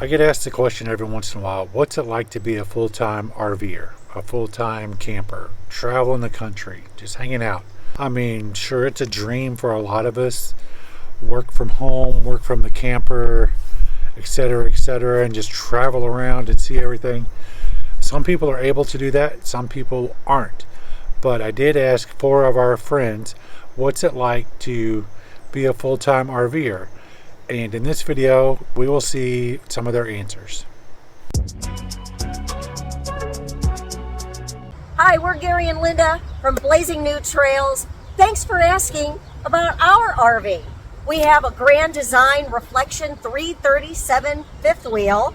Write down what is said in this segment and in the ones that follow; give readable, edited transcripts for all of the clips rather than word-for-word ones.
I get asked the question every once in a while, what's it like to be a full-time RVer, a full-time camper, traveling the country, just hanging out? I mean, sure, it's a dream for a lot of us. Work from home, work from the camper, etc., and just travel around and see everything. Some people are able to do that, some people aren't. But I did ask four of our friends, what's it like to be a full-time RVer? And in this video, we will see some of their answers. Hi, we're Gary and Linda from Blazing New Trails. Thanks for asking about our RV. We have a Grand Design Reflection 337 fifth wheel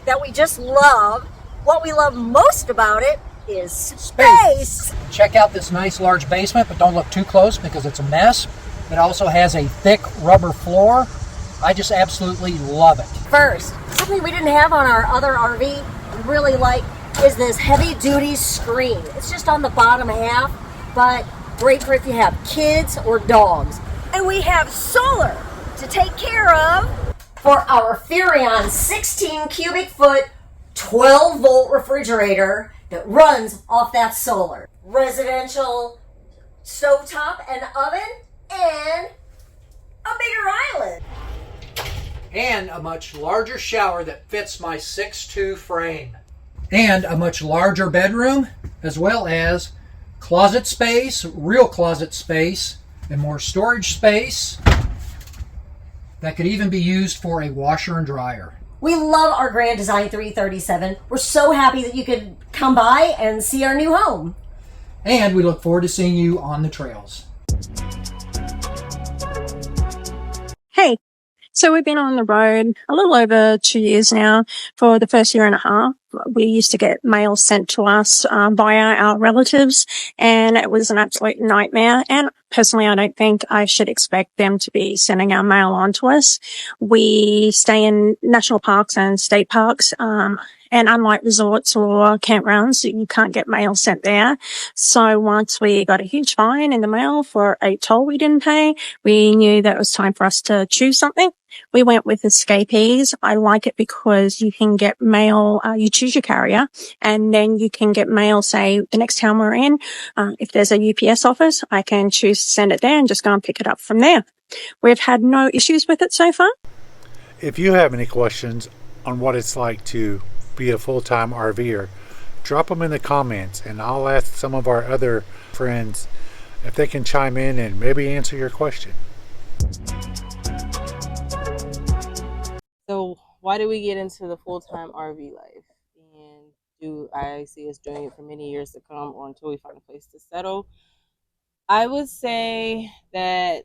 that we just love. What we love most about it is space. Check out this nice large basement, but don't look too close because it's a mess. It also has a thick rubber floor. I just absolutely love it. First, something we didn't have on our other RV we really like is this heavy duty screen. It's just on the bottom half, but great for if you have kids or dogs. And we have solar to take care of for our Furrion 16 cubic foot, 12 volt refrigerator that runs off that solar. Residential stovetop and oven and a bigger island. And a much larger shower that fits my 6'2" frame. And a much larger bedroom, as well as closet space, real closet space, and more storage space that could even be used for a washer and dryer. We love our Grand Design 337. We're so happy that you could come by and see our new home. And we look forward to seeing you on the trails. Hey, so we've been on the road a little over 2 years now. For the first year and a half, we used to get mail sent to us via our relatives, and it was an absolute nightmare. And personally, I don't think I should expect them to be sending our mail on to us. We stay in national parks and state parks, and unlike resorts or campgrounds, you can't get mail sent there. So once we got a huge fine in the mail for a toll we didn't pay, we knew that it was time for us to choose something. We went with Escapees. I like it because you can get mail, you choose your carrier, and then you can get mail, say, the next town we're in. If there's a UPS office, I can choose to send it there and just go and pick it up from there. We've had no issues with it so far. If you have any questions on what it's like to be a full-time RVer, drop them in the comments and I'll ask some of our other friends if they can chime in and maybe answer your question. So why do we get into the full-time RV life? And do I see us doing it for many years to come or until we find a place to settle? I would say that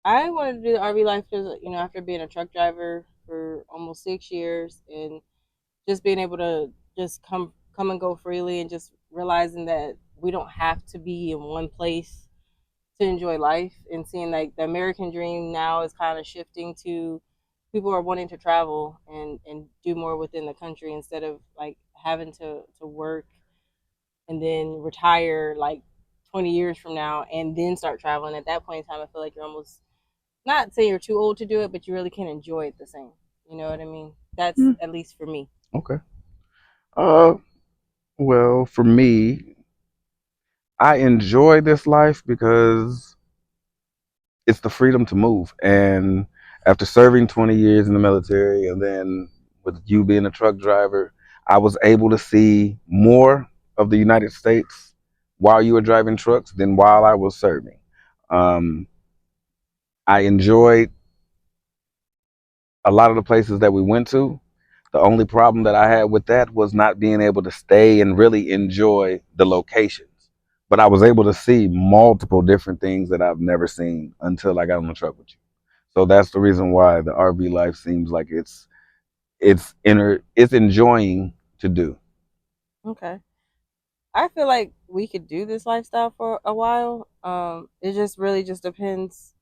I wanted to do the RV life because, after being a truck driver for almost 6 years and just being able to just come and go freely and just realizing that we don't have to be in one place to enjoy life, and seeing like the American dream now is kind of shifting to people are wanting to travel and do more within the country instead of like having to work and then retire like 20 years from now and then start traveling. At that point in time, I feel like you're almost not saying you're too old to do it, but you really can't enjoy it the same. You know what I mean? That's at least for me. Okay. Well, for me, I enjoy this life because it's the freedom to move. And after serving 20 years in the military and then with you being a truck driver, I was able to see more of the United States while you were driving trucks than while I was serving. I enjoyed a lot of the places that we went to. The only problem that I had with that was not being able to stay and really enjoy the locations. But I was able to see multiple different things that I've never seen until I got on the truck with you. So that's the reason why the RV life seems like it's enjoying to do. Okay. I feel like we could do this lifestyle for a while. It just really just depends.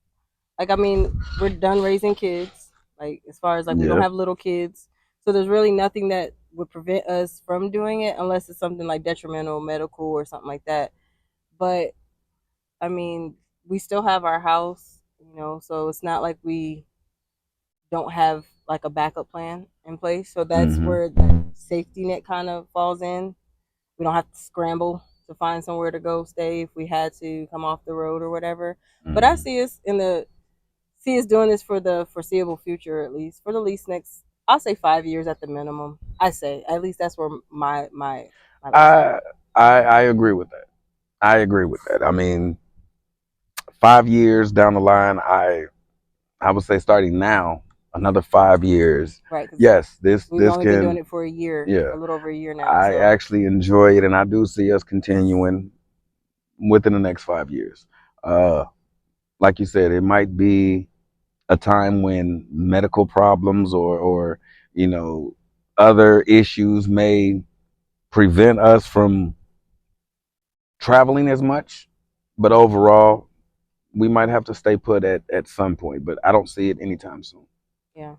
Like, I mean, we're done raising kids. Like, as far as like we don't have little kids, so there's really nothing that would prevent us from doing it unless it's something like detrimental, medical, or something like that. But I mean, we still have our house, so it's not like we don't have like a backup plan in place. So that's Hmm. where the safety net kind of falls in. We don't have to scramble to find somewhere to go stay if we had to come off the road or whatever. But I Hmm. see us doing this for the foreseeable future, at least next, I'll say 5 years at the minimum. I say at least that's where my life's at. I, I agree with that. I agree with that. I mean, 5 years down the line, I would say starting now, another 5 years. Right, because Yes, this we've this only been doing can, it for a year, yeah. a little over a year now. I So actually enjoy it, and I do see us continuing within the next 5 years. Uh, like you said, it might be a time when medical problems or you know other issues may prevent us from traveling as much, but overall, we might have to stay put at some point. But I don't see it anytime soon. yeah.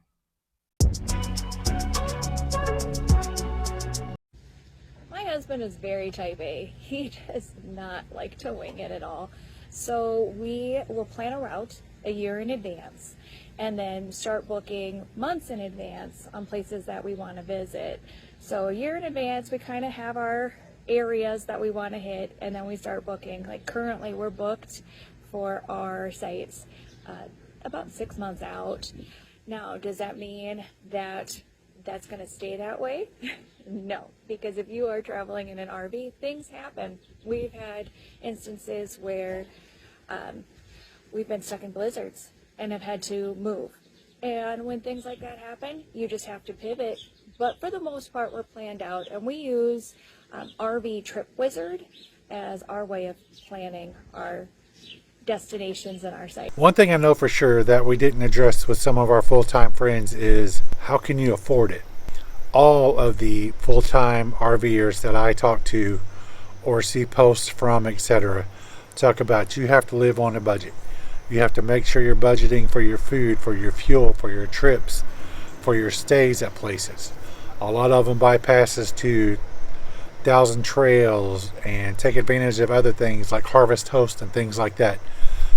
My husband is very type A. He does not like to wing it at all. So we will plan a route a year in advance and then start booking months in advance on places that we want to visit. So a year in advance, we kind of have our areas that we want to hit, and then we start booking. Like currently, we're booked for our sites about 6 months out. Now, does that mean that that's going to stay that way? No, because if you are traveling in an RV, things happen. We've had instances where we've been stuck in blizzards and have had to move. And when things like that happen, you just have to pivot. But for the most part, we're planned out, and we use RV TripWizard as our way of planning our destinations and our site. One thing I know for sure that we didn't address with some of our full-time friends is how can you afford it? All of the full-time RVers that I talk to or see posts from, etc., talk about you have to live on a budget. You have to make sure you're budgeting for your food, for your fuel, for your trips, for your stays at places. A lot of them bypasses to Thousand Trails and take advantage of other things like Harvest Host and things like that.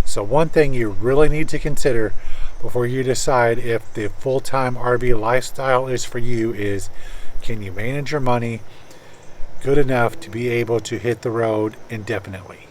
So one thing you really need to consider before you decide if the full-time RV lifestyle is for you is, can you manage your money good enough to be able to hit the road indefinitely?